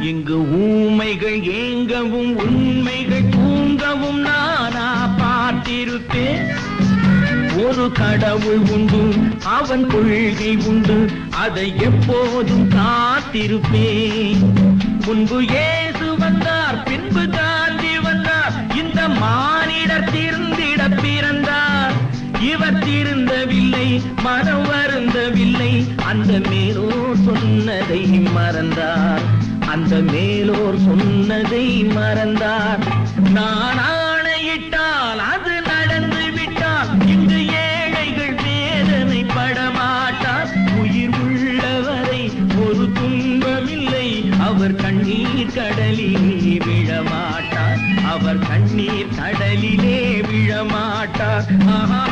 இங்கு ஊமைகள் ஏங்கவும் உண்மைகள் தூங்கவும் நானா பார்த்திருப்பேன். ஒரு கடவுள் உண்டு, அவன் கொள்கை உண்டு, அதை எப்போதும் காத்திருப்பேன். முன்பு இயேசு வந்தார், பின்பு காந்தி வந்தார், இந்த மானிடர் திருந்திட பிறந்தார். இவர் திருந்தவில்லை, மனம் வருந்தவில்லை, அந்த மேலோர் சொன்னதை மறந்தார். அந்த மேலோர் சொன்னதை மறந்தார். நான் ஆணையிட்டால் அது நடந்து விட்டால் இங்கு ஏழைகள் வேதனை படமாட்டார். உயிர் உள்ளவரை ஒரு துன்பமில்லை, அவர் கண்ணீர் கடலிலே விழமாட்டார். அவர் கண்ணீர் கடலிலே விழமாட்டார். ஆஹா.